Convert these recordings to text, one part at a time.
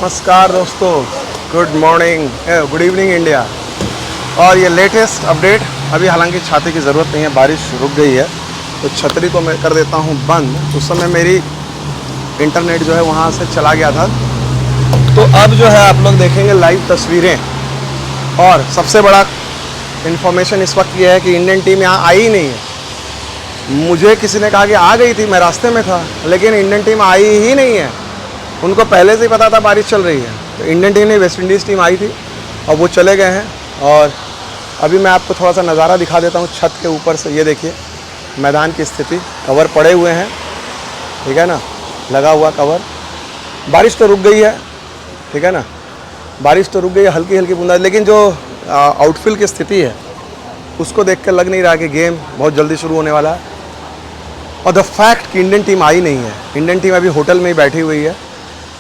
नमस्कार दोस्तों, good morning, good evening India. और ये लेटेस्ट अपडेट, अभी हालांकि छाते की ज़रूरत नहीं है, बारिश रुक गई है तो छतरी को मैं कर देता हूँ बंद। उस समय मेरी इंटरनेट जो है वहाँ से चला गया था, तो अब जो है आप लोग देखेंगे लाइव तस्वीरें। और सबसे बड़ा इन्फॉर्मेशन इस वक्त ये है कि इंडियन टीम यहाँ आई ही नहीं है। मुझे किसी ने कहा कि आ गई थी, मैं रास्ते में था, लेकिन इंडियन टीम आई ही नहीं है। उनको पहले से ही पता था बारिश चल रही है। तो इंडियन टीम नहीं, वेस्ट इंडीज़ टीम आई थी और वो चले गए हैं। और अभी मैं आपको थोड़ा सा नज़ारा दिखा देता हूँ छत के ऊपर से। ये देखिए मैदान की स्थिति, कवर पड़े हुए हैं, ठीक है ना, लगा हुआ कवर। बारिश तो रुक गई है, ठीक है ना, बारिश तो रुक गई है, हल्की हल्की बूंदा। लेकिन जो आउटफील्ड की स्थिति है उसको देख कर लग नहीं रहा कि गेम बहुत जल्दी शुरू होने वाला है। और द फैक्ट कि इंडियन टीम आई नहीं है, इंडियन टीम अभी होटल में ही बैठी हुई है।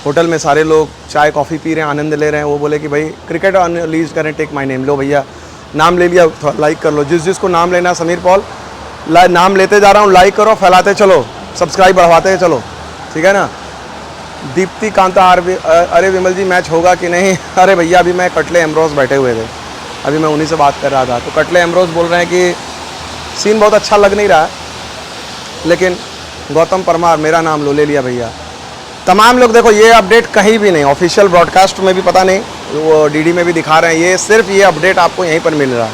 होटल में सारे लोग चाय कॉफ़ी पी रहे हैं, आनंद ले रहे हैं। वो बोले कि भाई क्रिकेट रिलीज करें, टेक माय नेम। लो भैया नाम ले लिया, लाइक कर लो। जिस जिसको नाम लेना, समीर पॉल नाम लेते जा रहा हूँ, लाइक करो, फैलाते चलो, सब्सक्राइब बढ़वाते चलो, ठीक है ना। दीप्ति कांता अरे विमल जी मैच होगा कि नहीं? अरे भैया अभी मैं कटले एमरोज बैठे हुए थे, अभी मैं उन्हीं से बात कर रहा था। तो कटले एमरोज बोल रहे हैं कि सीन बहुत अच्छा लग नहीं रहा है, लेकिन गौतम परमार मेरा नाम लो, ले लिया भैया। तमाम लोग देखो, ये अपडेट कहीं भी नहीं, ऑफिशियल ब्रॉडकास्ट में भी पता नहीं, वो डीडी में भी दिखा रहे हैं। ये सिर्फ ये अपडेट आपको यहीं पर मिल रहा है,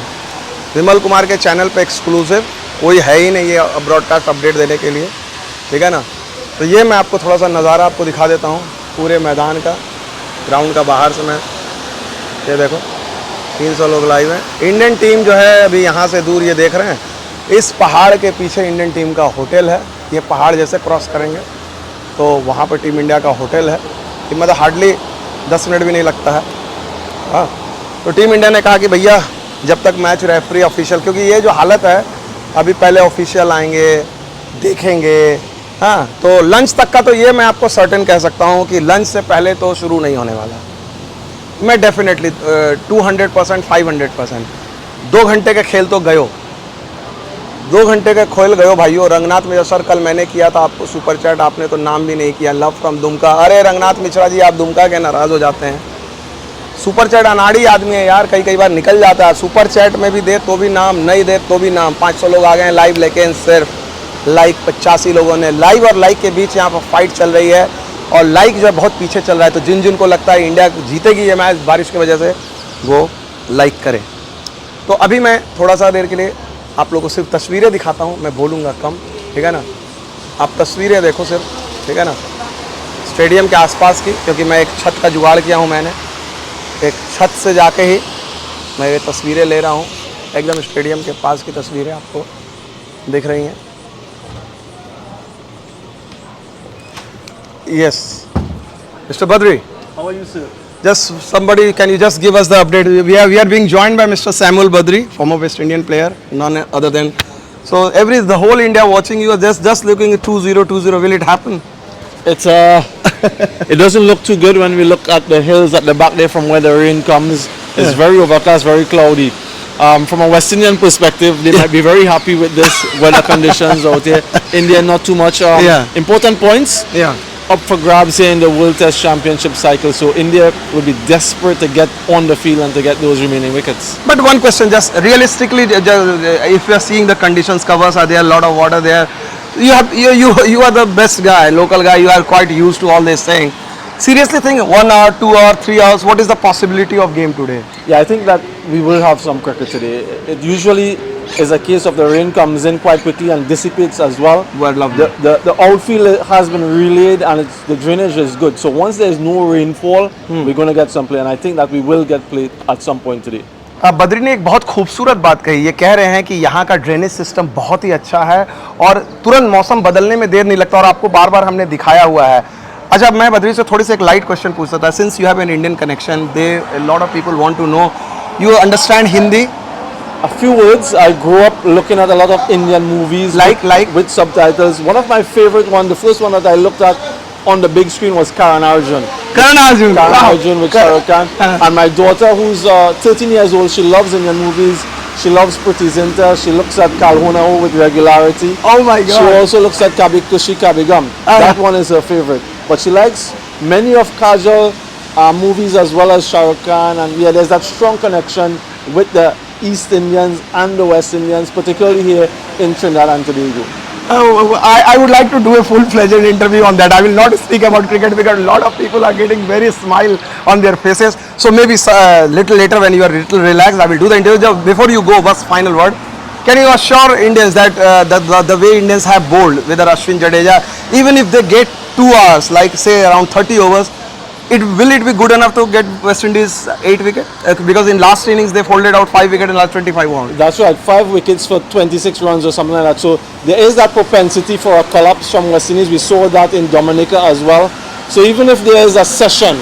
विमल कुमार के चैनल पे एक्सक्लूसिव। कोई है ही नहीं ये ब्रॉडकास्ट अपडेट देने के लिए, ठीक है ना। तो ये मैं आपको थोड़ा सा नज़ारा आपको दिखा देता हूँ पूरे मैदान का, ग्राउंड का बाहर से। मैं ये देखो 300 लोग लाइव हैं। इंडियन टीम जो है अभी यहाँ से दूर, ये देख रहे हैं, इस पहाड़ के पीछे इंडियन टीम का होटल है। ये पहाड़ जैसे क्रॉस करेंगे तो वहाँ पर टीम इंडिया का होटल है, कि मतलब हार्डली 10 मिनट भी नहीं लगता है। हाँ, तो टीम इंडिया ने कहा कि भैया जब तक मैच रेफरी ऑफिशियल, क्योंकि ये जो हालत है अभी पहले ऑफिशियल आएंगे, देखेंगे। हाँ, तो लंच तक का तो ये मैं आपको सर्टेन कह सकता हूँ कि लंच से पहले तो शुरू नहीं होने वाला। मैं डेफिनेटली 200%, 500%। 2 घंटे के खेल तो गयो, 2 घंटे के खेल गयो भाइयों। रंगनाथ मिश्रा सर, कल मैंने किया था आपको सुपर चैट, आपने तो नाम भी नहीं किया, लव फ्रॉम दुमका। अरे रंगनाथ मिश्रा जी, आप दुमका के नाराज़ हो जाते हैं। सुपर चैट अनाड़ी आदमी है यार, कई बार निकल जाता है। सुपर चैट में भी दे तो भी नाम, नहीं दे तो भी नाम। 500 लोग आ गए हैं लाइव, लेकिन सिर्फ लाइक 85 लोगों ने। लाइव और लाइक के बीच यहाँ पर फाइट चल रही है, और लाइक जो है बहुत पीछे चल रहा है। तो जिन जिनको लगता है इंडिया जीतेगी ये मैच बारिश की वजह से, वो लाइक करें। तो अभी मैं थोड़ा सा देर के लिए आप लोगों को सिर्फ तस्वीरें दिखाता हूँ, मैं बोलूँगा कम, ठीक है ना। आप तस्वीरें देखो सिर्फ, ठीक है ना, स्टेडियम के आसपास की, क्योंकि मैं एक छत का जुगाड़ किया हूँ। मैंने एक छत से जाके ही मैं ये तस्वीरें ले रहा हूँ। एकदम स्टेडियम के पास की तस्वीरें आपको दिख रही हैं। Yes, Mr. Badri. How are you, sir? Just somebody, can you just give us the update? We are being joined by Mr. Samuel Badri, former West Indian player, none other than. So the whole India watching you, just looking at 2020. Will it happen? It's it doesn't look too good when we look at the hills at the back there from where the rain comes. It's very overcast, very cloudy. From a West Indian perspective, they might be very happy with this weather conditions out here. India not too much. Important points. Yeah. Up for grabs here in the World Test Championship cycle. So India will be desperate to get on the field and to get those remaining wickets. But one question, just realistically, if you are seeing the conditions, covers are there, a lot of water there. You are the best guy, local guy. You are quite used to all this thing. Seriously think 1 hour, 2 hour, 3 hours. What is the possibility of game today? Yeah, I think that we will have some cricket today. It usually is a case of the rain comes in quite quickly and dissipates as well. Well, lovely. The outfield has been relayed and the drainage is good. So once there is no rainfall, we're going to get some play, and I think that we will get play at some point today. Badri ने एक बहुत खूबसूरत बात कही। ये कह रहे हैं कि यहाँ का ड्रेनेज सिस्टम बहुत ही अच्छा है और तुरंत मौसम बदलने में देर नहीं लगता, और आपको बार बार हमने दिखाया हुआ है। अच्छा, मैं बद्री से थोड़ी सी एक लाइट क्वेश्चन पूछता था। Since you have an Indian connection, a lot of people want to know, you understand Hindi? A few words. I grew up looking at a lot of Indian movies, with subtitles. One of my favorite one, the first one that I looked at on the big screen was Karan Arjun. Karan Arjun with Shah Rukh Khan. And my daughter, who's 13 years old, she loves Indian movies. She loves Priti Zinta. She looks at Kalhona with regularity. Oh my God! She also looks at Kabhi Kushi Kabhi Gum. That one is her favorite. But she likes many of Kajol movies as well as Shah Rukh Khan, and yeah, there's that strong connection with the East Indians and the West Indians, particularly here in Trinidad and Tobago. I would like to do a full-fledged interview on that. I will not speak about cricket because a lot of people are getting very smile on their faces. So maybe little later when you are little relaxed, I will do the interview. Before you go, bus final word. Can you assure Indians that the way Indians have bowled with Ashwin Jadeja, even if they get 2 hours, like say around 30 overs, will it be good enough to get West Indies 8 wickets? Because in last innings they folded out 5 wickets in last 25 overs. That's right, 5 wickets for 26 runs or something like that. So there is that propensity for a collapse from West Indies. We saw that in Dominica as well. So even if there is a session,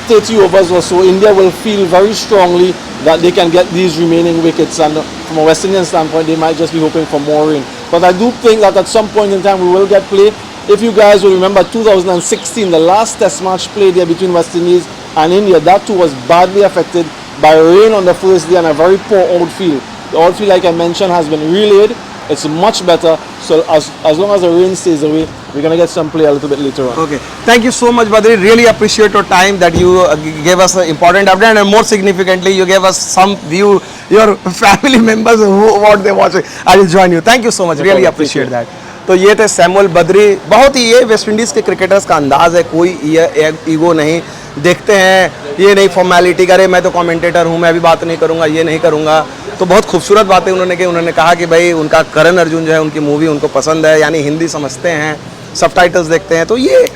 30 overs or so, India will feel very strongly that they can get these remaining wickets. And from a West Indian standpoint, they might just be hoping for more rain. But I do think that at some point in time we will get play. If you guys will remember 2016, the last test match played there between West Indies and India, that too was badly affected by rain on the first day and a very poor outfield. The outfield, like I mentioned, has been relayed. It's much better. So as long as the rain stays away, we're going to get some play a little bit later on. Okay. Thank you so much, Badri. Really appreciate your time that you gave us an important update, and more significantly, you gave us some view, your family members, what they watch. I will join you. Thank you so much. Really appreciate that. तो ये थे Samuel Badri. बहुत ही ये West Indies के cricketers का अंदाज़ है, कोई ये ईगो नहीं देखते हैं, ये नहीं फॉर्मेलिटी करे मैं तो कमेंटेटर हूँ, मैं अभी बात नहीं करूँगा, ये नहीं करूँगा. तो बहुत खूबसूरत बातें उन्होंने की. उन्होंने कहा कि भाई उनका करण अर्जुन जो है उनकी मूवी उनको पसंद है, यानी हिंदी समझते हैं, सबटाइटल्स देखते हैं. तो ये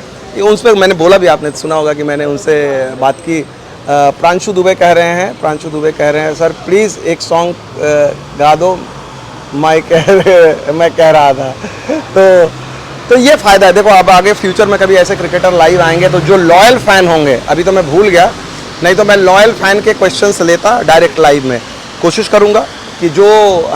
उस पर मैंने बोला भी, आपने सुना होगा कि मैंने उनसे बात की. प्रांशु दुबे कह रहे हैं सर प्लीज़ एक सॉन्ग गा दो, मैं कह रहा था. तो ये फ़ायदा है. देखो अब आगे फ्यूचर में कभी ऐसे क्रिकेटर लाइव आएंगे तो जो लॉयल फ़ैन होंगे, अभी तो मैं भूल गया, नहीं तो मैं लॉयल फ़ैन के क्वेश्चंस लेता डायरेक्ट लाइव में. कोशिश करूँगा कि जो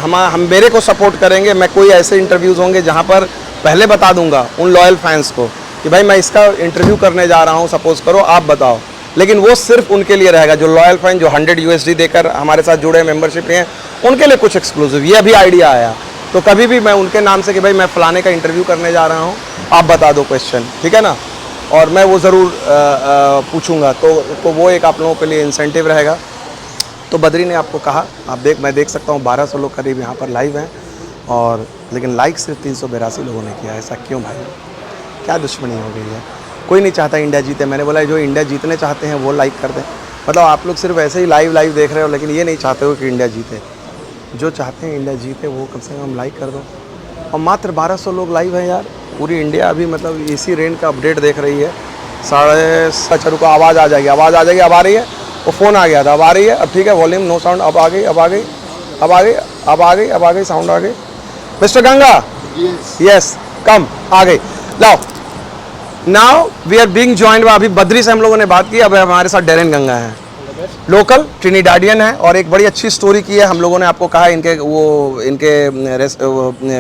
हम मेरे को सपोर्ट करेंगे, मैं कोई ऐसे इंटरव्यूज़ होंगे जहाँ पर पहले बता दूँगा उन लॉयल फैंस को कि भाई मैं इसका इंटरव्यू करने जा रहा हूँ, सपोज करो आप बताओ. लेकिन वो सिर्फ उनके लिए रहेगा जो लॉयल फैन, जो 100 USD देकर हमारे साथ जुड़े मेंबरशिप हैं, उनके लिए कुछ एक्सक्लूसिव. ये अभी आइडिया आया तो कभी भी मैं उनके नाम से कि भाई मैं फ़लाने का इंटरव्यू करने जा रहा हूँ, आप बता दो क्वेश्चन, ठीक है ना, और मैं वो ज़रूर पूछूंगा. तो वो एक आप लोगों के लिए इंसेंटिव रहेगा. तो बद्री ने आपको कहा, मैं देख सकता हूँ 1200 लोग करीब यहाँ पर लाइव हैं, और लेकिन लाइक सिर्फ 382 लोगों ने किया. ऐसा क्यों भाई, क्या दुश्मनी हो गई है? कोई नहीं चाहता इंडिया जीते. मैंने बोला जो इंडिया जीतने चाहते हैं वो लाइक कर दें. मतलब आप लोग सिर्फ ऐसे ही लाइव देख रहे हो, लेकिन ये नहीं चाहते हो कि इंडिया जीते. जो चाहते हैं इंडिया जीते वो कम से कम लाइक कर दो. और मात्र 1200 लोग लाइव हैं यार. पूरी इंडिया अभी मतलब इसी रेन का अपडेट देख रही है. 7:30 को आवाज़ आ जाएगी, अब आ रही है. वो फ़ोन आ गया था, अब आ रही है. अब ठीक है, वॉल्यूम नो साउंड, अब आ गई साउंड आ गई. मिस्टर गंगा, यस कम, आ गई. लाओ. Now we are being joined. अभी बद्री से हम लोगों ने बात की, अब हमारे साथ डेरेन गंगा है, लोकल ट्रिनिडाडियन है, और एक बड़ी अच्छी स्टोरी की है. हम लोगों ने आपको कहा इनके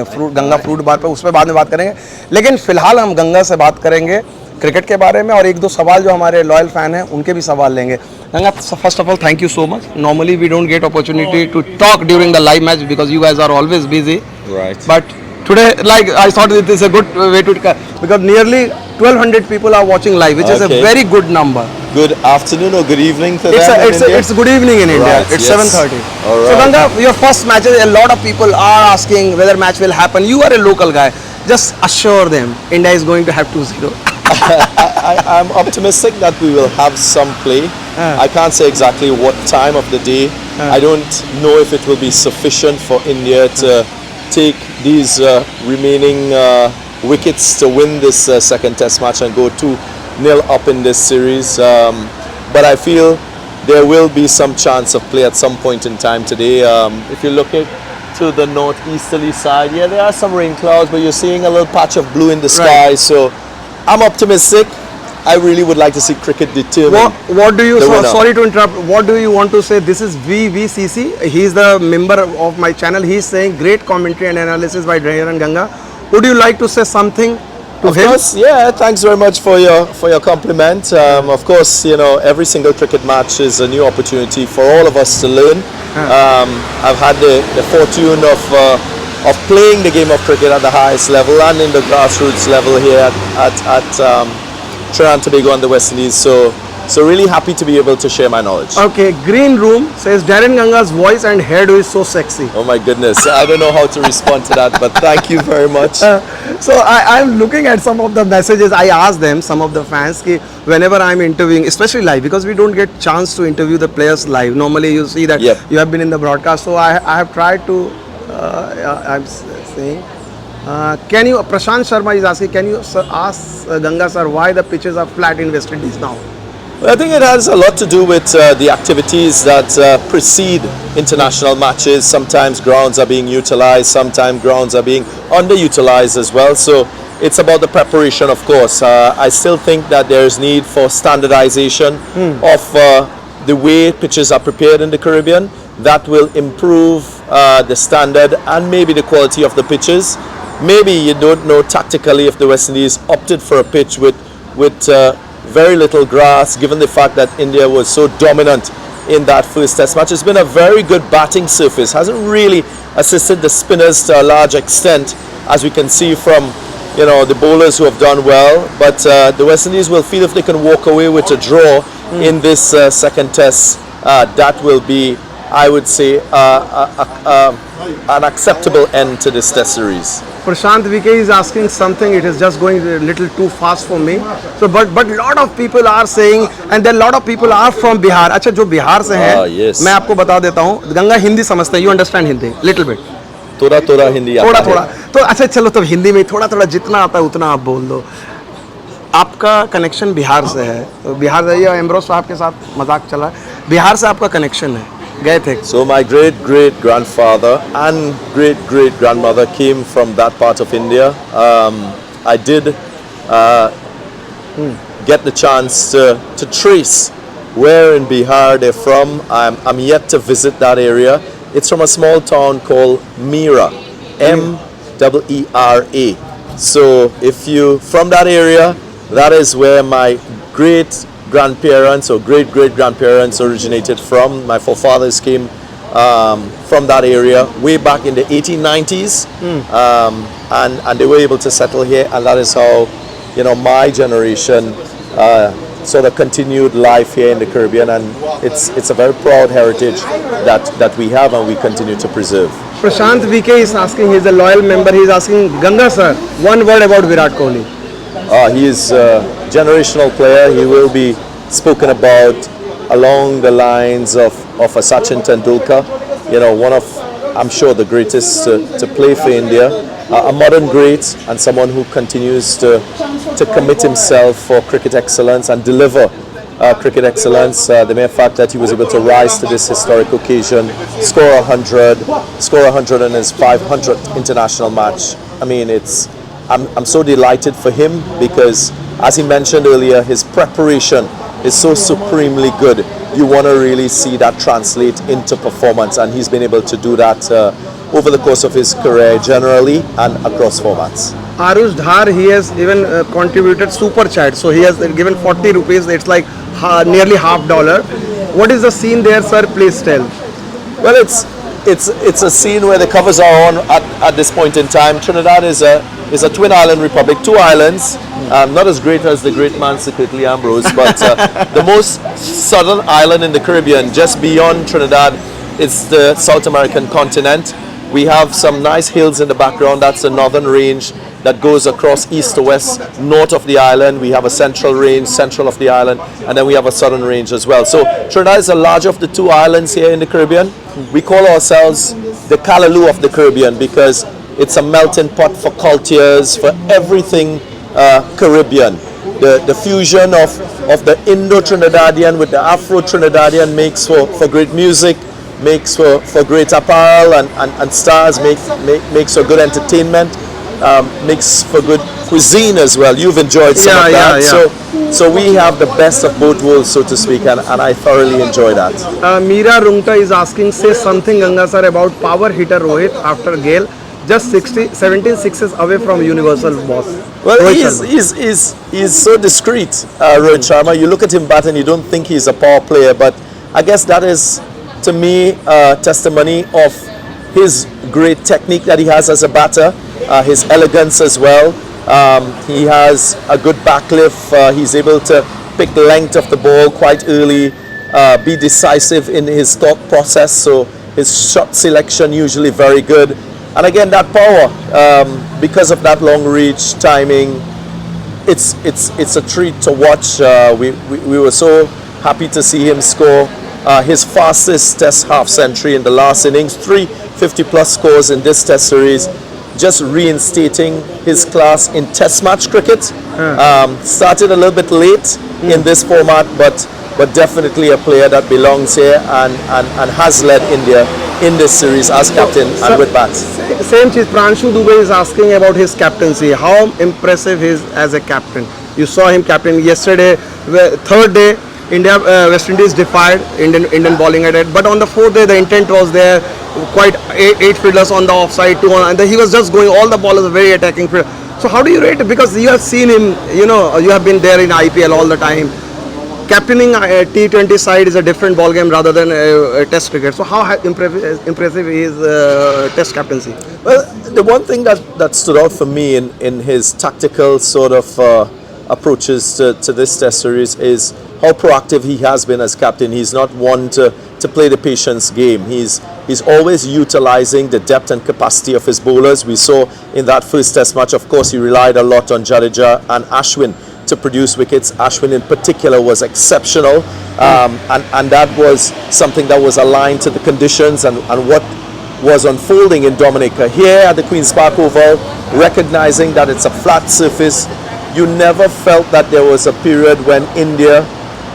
फ्रूट गंगा फ्रूट बार पे, उस पर बाद में बात करेंगे. लेकिन फिलहाल हम गंगा से बात करेंगे क्रिकेट के बारे में, और एक दो सवाल जो हमारे लॉयल फैन हैं उनके भी सवाल लेंगे. Ganga, first of all thank you so much. Normally we don't get opportunity to talk during the live match because you guys are always busy, Right. But today, like I thought it is a good way to, because nearly 1200 people are watching live, which is a very good number. Good afternoon or good evening to It's them in India? it's good evening in India. Right, It's yes. 7:30. All right. So Ganga, your first match, a lot of people are asking whether match will happen. You are a local guy. Just assure them India is going to have 2-0. I'm optimistic that we will have some play. I can't say exactly what time of the day. I don't know if it will be sufficient for India to take these remaining wickets to win this second test match and go 2-0 up in this series. But I feel there will be some chance of play at some point in time today. If you look at to the northeasterly side, yeah, there are some rain clouds, but you're seeing a little patch of blue in the sky. Right. So I'm optimistic. I really would like to see cricket determine. What do you, the winner. sorry to interrupt, what do you want to say? This is VVCC. He is the member of my channel. He is saying great commentary and analysis by Dharan Ganga. Would you like to say something to Of him? course, yeah. Thanks very much for your compliment. Of course, you know, every single cricket match is a new opportunity for all of us to learn. I've had the fortune of playing the game of cricket at the highest level and in the grassroots level here at Trinidad and Tobago and the West Indies. So So really happy to be able to share my knowledge. Okay, Green Room says Darren Ganga's voice and hairdo is so sexy. Oh my goodness, I don't know how to respond to that, but thank you very much. So I'm looking at some of the messages. I asked them, some of the fans, ki whenever I'm interviewing, especially live, because we don't get chance to interview the players live. Normally you see that Yep. you have been in the broadcast. So I have tried to, saying, can you, Prashant Sharma is asking, can you ask Ganga sir why the pitches are flat in West Indies now? Well, I think it has a lot to do with the activities that precede international matches. Sometimes grounds are being utilized, sometimes grounds are being underutilized as well. So it's about the preparation, of course. I still think that there is need for standardization of the way pitches are prepared in the Caribbean. That will improve the standard and maybe the quality of the pitches. Maybe you don't know tactically if the West Indies opted for a pitch with very little grass, given the fact that India was so dominant in that first test match. It's been a very good batting surface, hasn't really assisted the spinners to a large extent, as we can see from the bowlers who have done well. But the West Indies will feel if they can walk away with a draw in this second test, that will be, I would say, an acceptable end to this test series. Prashant VK is asking something. It is just going a little too fast for me. So, but lot of people are saying, and then lot of people are from Bihar. अच्छा जो बिहार से हैं, yes. मैं आपको बता देता हूँ. गंगा हिंदी समझते हैं. You understand Hindi? Little bit. थोड़ा हिंदी आता है. थोड़ा. तो अच्छा चलो तब हिंदी में थोड़ा जितना आता है उतना आप बोल दो. आपका कनेक्शन बिहार से है. तो बिहार जाइए एम्ब्रोस साहब के साथ मजाक चला. बिहार से आपका कनेक्शन है. गए थे. So my great grandfather and great grandmother came from that part of India. I did get the chance to trace where in Bihar they're from. I'm yet to visit that area. It's from a small town called Mira, Mera. So if you from that area, that is where my great grandparents or great grandparents originated from. My forefathers came from that area way back in the 1890s, and they were able to settle here, and that is how my generation sort of continued life here in the Caribbean, and it's a very proud heritage that we have and we continue to preserve. Prashant VK is asking, he's a loyal member, he's asking, Ganga sir, one word about Virat Kohli. He is a generational player. He will be spoken about along the lines of a Sachin Tendulkar, one of, I'm sure, the greatest to play for India, a modern great, and someone who continues to commit himself for cricket excellence and deliver cricket excellence. The mere fact that he was able to rise to this historic occasion, score 100 in his 500th international match. I mean, I'm so delighted for him because, as he mentioned earlier, his preparation is so supremely good. You want to really see that translate into performance, and he's been able to do that over the course of his career generally and across formats. Arush Dhar, he has even contributed super chat, so he has given 40 rupees. It's like nearly $50. What is the scene there, sir? Please tell. Well, it's a scene where the covers are on at this point in time. Trinidad is a twin island republic, two islands, not as great as the great man secretly Ambrose, but the most southern island in the Caribbean, just beyond Trinidad, is the South American continent. We have some nice hills in the background. That's the northern range that goes across east to west, north of the island. We have a central range, central of the island, and then we have a southern range as well. So Trinidad is the larger of the two islands here in the Caribbean. We call ourselves the Callaloo of the Caribbean because it's a melting pot for cultures, for everything Caribbean. The fusion of the Indo-Trinidadian with the Afro-Trinidadian makes for great music, makes for great apparel and stars, makes for good entertainment, makes for good cuisine as well. You've enjoyed some of that. Yeah. So we have the best of both worlds, so to speak, and I thoroughly enjoy that. Meera Rungta is asking, say something, Ganga sir, about power hitter Rohit after Gale, just 17 sixes away from universal boss. Well, he's so discreet, Rohit Sharma. You look at him bat and you don't think he's a power player, but I guess that is, to me, testimony of his great technique that he has as a batter, his elegance as well. He has a good backlift. He's able to pick length of the ball quite early, be decisive in his thought process. So his shot selection usually very good. And again, that power, because of that long reach, timing, it's a treat to watch. We were so happy to see him score his fastest Test half century in the last innings, 3 50-plus scores in this Test series, just reinstating his class in Test match cricket. Started a little bit late in this format, but definitely a player that belongs here and has led India in this series as captain and with bats. Same cheez. Pranshu Dubey is asking about his captaincy. How impressive he is as a captain. You saw him captain yesterday. Third day, India West Indies defied Indian bowling at it. But on the fourth day, the intent was there. Quite eight fielders on the offside, 2 on, and he was just going. All the ballers are very attacking. So how do you rate it? Because you have seen him. You know, you have been there in IPL all the time. Captaining a T20 side is a different ball game rather than Test cricket. So how impressive is Test captaincy? Well, the one thing that stood out for me in his tactical sort of approaches to this Test series is how proactive he has been as captain. He's not one to play the patience game. He's always utilizing the depth and capacity of his bowlers. We saw in that first Test match, of course, he relied a lot on Jadeja and Ashwin to produce wickets. Ashwin in particular was exceptional, and that was something that was aligned to the conditions and what was unfolding in Dominica. Here at the Queen's Park Oval, recognizing that it's a flat surface, you never felt that there was a period when India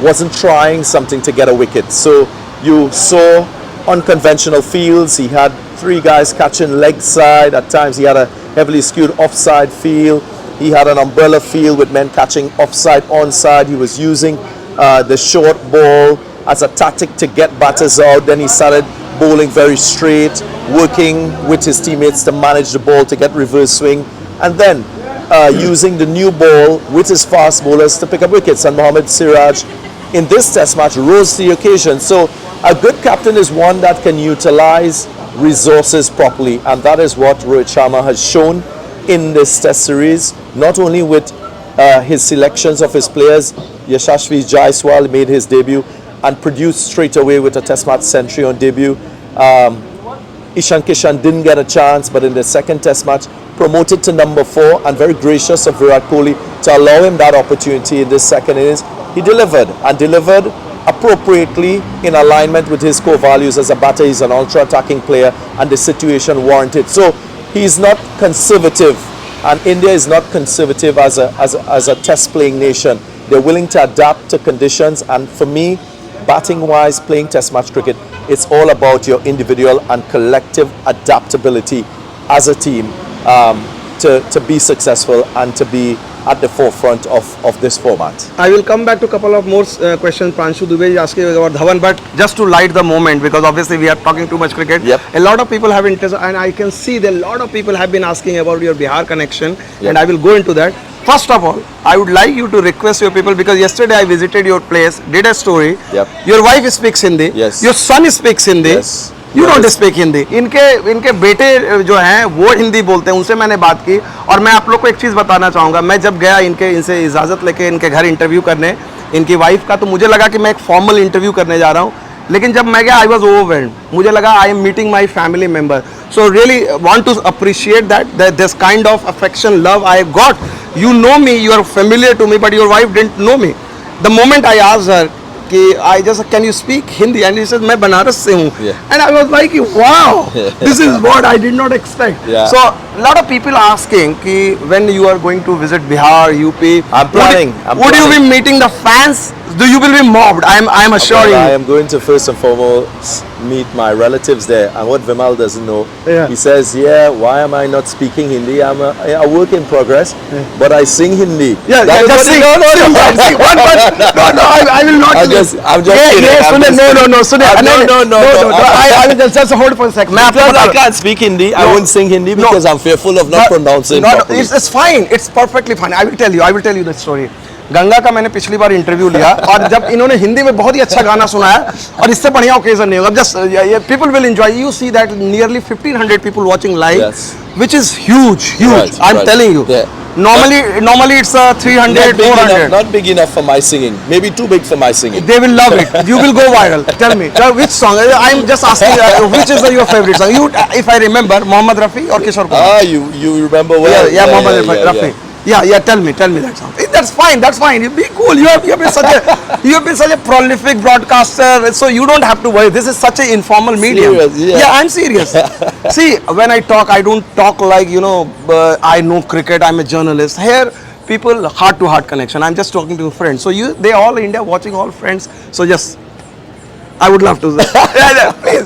wasn't trying something to get a wicket. So you saw unconventional fields. He had 3 guys catching leg side. At times he had a heavily skewed offside field. He had an umbrella field with men catching offside, onside. He was using the short ball as a tactic to get batters out. Then he started bowling very straight, working with his teammates to manage the ball to get reverse swing, and then using the new ball with his fast bowlers to pick up wickets. And Mohammad Siraj in this Test match rose to the occasion. So a good captain is one that can utilize resources properly, and that is what Rohit Sharma has shown in this Test series, not only with his selections of his players. Yashasvi Jaiswal made his debut and produced straight away with a Test match century on debut. Ishan Kishan didn't get a chance, but in the second Test match, promoted to number 4, and very gracious of Virat Kohli to allow him that opportunity in this second innings. He delivered, and delivered appropriately in alignment with his core values as a batter. He's an ultra-attacking player, and the situation warranted. So he's not conservative, and India is not conservative as a Test playing nation. They're willing to adapt to conditions, and for me, batting wise, playing Test match cricket, it's all about your individual and collective adaptability as a team to be successful and to be at the forefront of this format. I will come back to a couple of more questions. Pranshu Dubey is asking about Dhawan, but just to light the moment, because obviously we are talking too much cricket. Yep. A lot of people have interest, and I can see that a lot of people have been asking about your Bihar connection, Yep. and I will go into that. First of all, I would like you to request your people, because yesterday I visited your place, did a story. Yep. Your wife speaks Hindi. Yes. Your son speaks Hindi. Yes. You Yes. don't speak Hindi. इनके बेटे जो हैं वो हिंदी बोलते हैं, उनसे मैंने बात की। और मैं आप लोग को एक चीज़ बताना चाहूँगा, मैं जब गया इनसे इजाज़त लेके इनके घर इंटरव्यू करने इनकी वाइफ का, तो मुझे लगा कि मैं एक फॉर्मल इंटरव्यू करने जा रहा हूँ, लेकिन जब मैं गया आई वॉज ओवरवेल्म्ड. मुझे लगा I am meeting my family member. So really want to appreciate that this kind of affection, love I got. You know me, you are familiar to me, but your wife didn't know me. The moment I asked her, कि I just, can you speak Hindi? And he said, मैं बनारस से हूँ. Yeah. And I was like, wow, this is what I did not expect. Yeah. So a lot of people asking कि when you are going to visit Bihar, UP, I'm planning. Would you be meeting the fans? You will be mobbed. I am assuring I you. am going to first and foremost meet my relatives there. And what Vimal doesn't know, Yeah. he says, yeah, why am I not speaking Hindi? I'm a work in progress, but I sing Hindi. Yeah, That is just what sing. he- no, Sing that, sing one word. No, I will not. I'm just Yeah, kidding. yeah, I'm सुने, just no, kidding. no. I will just hold for a second. मैं आपको Because बता I रहा हूँ. can't speak Hindi, I No. won't sing Hindi No. because I'm fearful of not pronouncing properly. It's fine. It's perfectly fine. I will tell you the story. Ganga का मैंने पिछली बार interview लिया, और जब इन्होंने हिंदी में बहुत ही अच्छा गाना सुनाया, और इससे बढ़िया ओकेजन नहीं होगा. Just people will enjoy. You see that nearly 1500 people watching live, Yes. which is huge. Right, I'm right. telling you. Yeah. Normally it's 300, 400. Not big enough for my singing. Maybe too big for my singing. They will love it. You will go viral. Tell me, which song? I'm just asking, which is your favorite song? You, if I remember, Mohammed Rafi or Kishore Kumar? Ah, you remember well. Yeah, Mohammed Rafi. Yeah. Tell me that song. That's fine. You be cool. You have been such a prolific broadcaster. So you don't have to worry. This is such an informal medium. Serious, yeah. I'm serious. See, when I talk, I don't talk like I know cricket. I'm a journalist. Here, people heart to heart connection. I'm just talking to friends. So they all India watching, all friends. So just. I would love to. Please,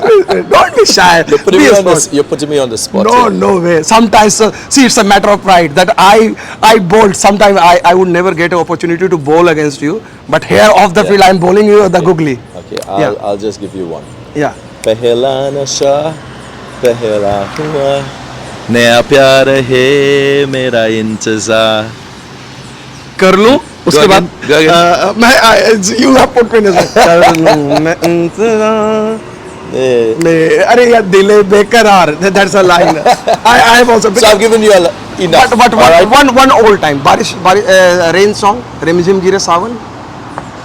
don't be shy. You're putting me on the spot. No way. Sometimes, see, it's a matter of pride that I bowled. Sometimes I would never get an opportunity to bowl against you. But here off the field, I'm bowling you the googly. Okay, I'll just give you one. Yeah. Pehla nasha, pehla hua, naya प्यार है मेरा इंतजार. कर लूं उसके बाद मैं you have put me in कर लूं मैं इंतजार में अरे यार दिले बेकरार. That's a line. I have also. So I've given you enough. But right. one old time बारिश rain song रिमझिम गिरे सावन.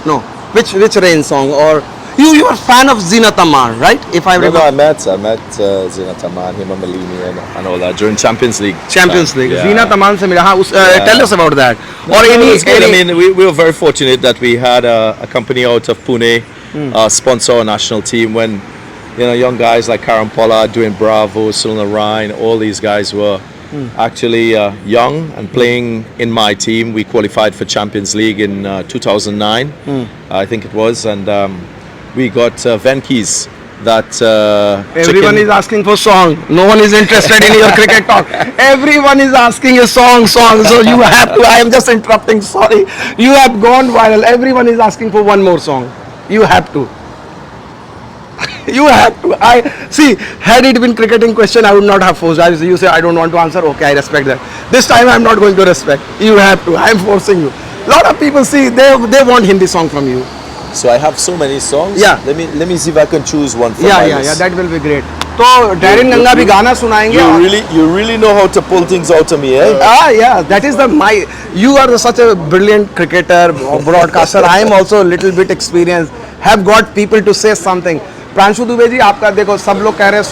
No, which rain song? Or you are fan of Zeenat Aman, right? If I remember. No, I met Zeenat Aman, Hima Malini and all that during Champions League. Yeah. Zeenat Aman se mila. Tell us about that. Or I mean, we were very fortunate that we had a company out of Pune sponsor our national team when young guys like Karan Pollard doing Bravo, Sunil Ryan, all these guys were actually young and playing in my team. We qualified for Champions League in 2009, I think it was, and we got Venki's that everyone is asking for song. No one is interested in your cricket talk. Everyone is asking a song. So you have to. I am just interrupting. Sorry. You have gone viral. Everyone is asking for one more song. You have to. You have to. I see. Had it been cricketing question, I would not have forced. You say I don't want to answer. Okay, I respect that. This time I am not going to respect. You have to. I am forcing you. Lot of people see they want Hindi song from you. So I have so many songs. Yeah. Let me see if I can choose one from my list. Yeah. That will be great. तो Darren Ganga भी गाना सुनाएंगे. You really know how to pull things out of me, eh? Yeah. That is you are such a brilliant cricketer, broadcaster. I am also a little bit experienced. Have got people to say something. Pranshu Dubey ji आपका देखो सब लोग कह रहे हैं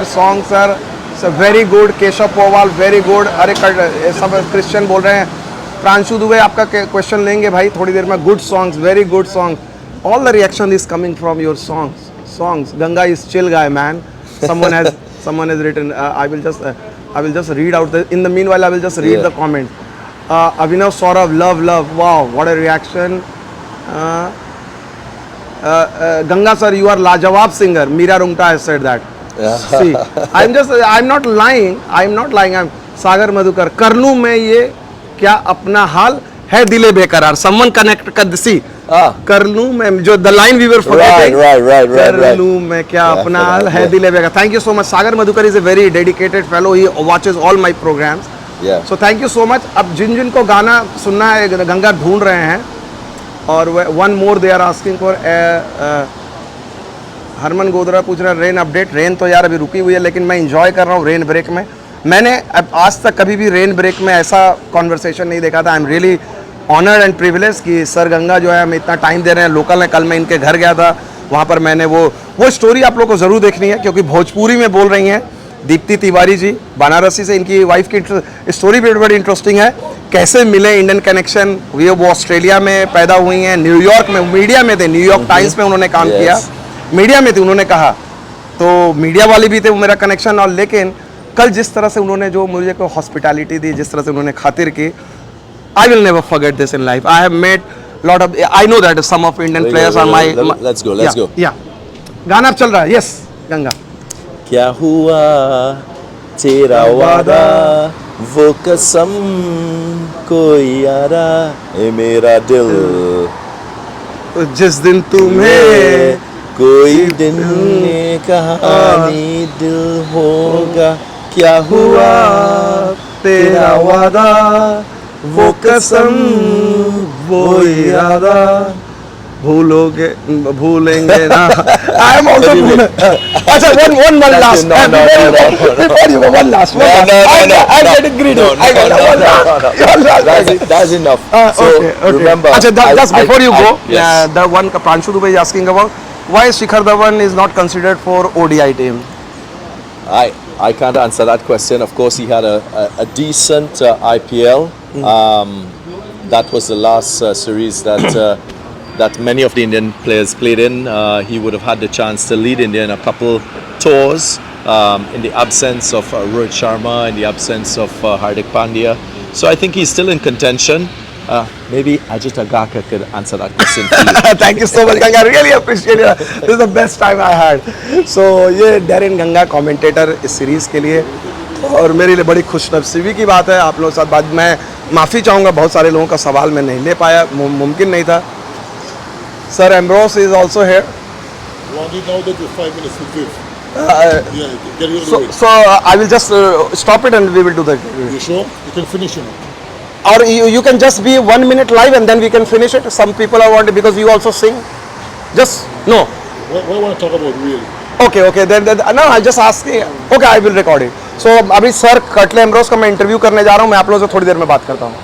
song sir very good. Keshav पोवाल very good. अरे सब Christian बोल रहे हैं. प्रांशु दुबे आपका क्वेश्चन लेंगे भाई थोड़ी देर में. Good songs, very good songs. All the reaction is coming from your songs. Ganga is chill guy, man. Someone has written. I will just read out in the meanwhile I will just read the comment. Abhinav Saurav, love. Wow, what a reaction. Ganga sir, you are Lajawab singer. Meera Rungta has said that. See, I'm not lying. I'm Sagar Madhukar. Karnu mein ye kya apna hal hai dile bekaraar. Someone connect कर see. कर लूं मैं जो the line we were forgetting. Right. कर लूं मैं क्या अपना हाल है दिले बेकार. Thank you so much. Sagar Madhukar is a very dedicated fellow. He watches all my programs. Yeah. So thank you so much. अब जिन को गाना सुनना है गंगा ढूंढ रहे हैं और one more they are asking for. Harman Godhra पूछ रहा है रेन अपडेट. रेन तो यार अभी रुकी हुई है लेकिन मैं इंजॉय कर रहा हूँ रेन ब्रेक में. मैंने आज तक कभी भी रेन ब्रेक में ऐसा कॉन्वर्सेशन नहीं देखा था. I am really honoured and privilege कि सर गंगा जो है हमें इतना टाइम दे रहे हैं. लोकल है. कल मैं इनके घर गया था. वहाँ पर मैंने वो स्टोरी आप लोग को ज़रूर देखनी है क्योंकि भोजपुरी में बोल रही हैं दीप्ति तिवारी जी बनारसी से. इनकी वाइफ की स्टोरी भी बड़ी इंटरेस्टिंग है. कैसे मिले इंडियन कनेक्शन. वो ऑस्ट्रेलिया में पैदा हुई हैं. न्यूयॉर्क में मीडिया में थे. न्यूयॉर्क टाइम्स में उन्होंने काम किया. मीडिया में थे उन्होंने कहा तो मीडिया वाले भी थे वो मेरा कनेक्शन. और लेकिन कल जिस तरह से उन्होंने जो मुझे को हॉस्पिटैलिटी दी जिस तरह से उन्होंने खातिर की I will never forget this in life. I have met lot of. I know that some of Indian players are my. Let's go. Yeah. गाना अब चल रहा है. Yes, गंगा. क्या हुआ तेरा वादा वो कसम कोई यारा ए मेरा दिल जिस दिन तुम्हें कोई दिन कहानी दिल होगा. क्या हुआ तेरा वादा वो कसम वो इरादा भूलेंगे ना. I am also अच्छा one last. No. Before you go, one last. No. I'm getting greedy. I got one last. That's enough. Okay. Remember, अच्छा, just before you go, yes. the one Pranshu Dubey is asking about why Shikhar Dhawan is not considered for ODI team. I can't answer that question. Of course, he had a decent IPL. That was the last series that many of the Indian players played in. He would have had the chance to lead India in a couple tours in the absence of Rohit Sharma, in the absence of Hardik Pandya. So I think he's still in contention. Maybe Ajit Agaka could answer that question for you. Thank you so much, Ganga. Really appreciate it. This is the best time I had. So ये Darren Ganga commentator इस series के लिए, और मेरे लिए बड़ी खुशनसीबी की बात है आप लोगों के साथ बात. मैं माफ़ी चाहूँगा, बहुत सारे लोगों का सवाल मैं नहीं ले पाया, मुमकिन नहीं था. Sir Ambrose is also here. Now that you're 5 minutes to give. Yeah, get it over with. So I will just stop it and we will do the. You sure? You can finish it. Or you can just be 1 minute live and then we can finish it. Some people are wanting because you also sing. Just no. What do you want to talk about really? Okay. Then no, I just asking. Okay, I will record it. So अभी sir कटले Ambrose का मैं interview करने जा रहा हूँ. मैं आप लोगों से थोड़ी देर में बात करता हूँ.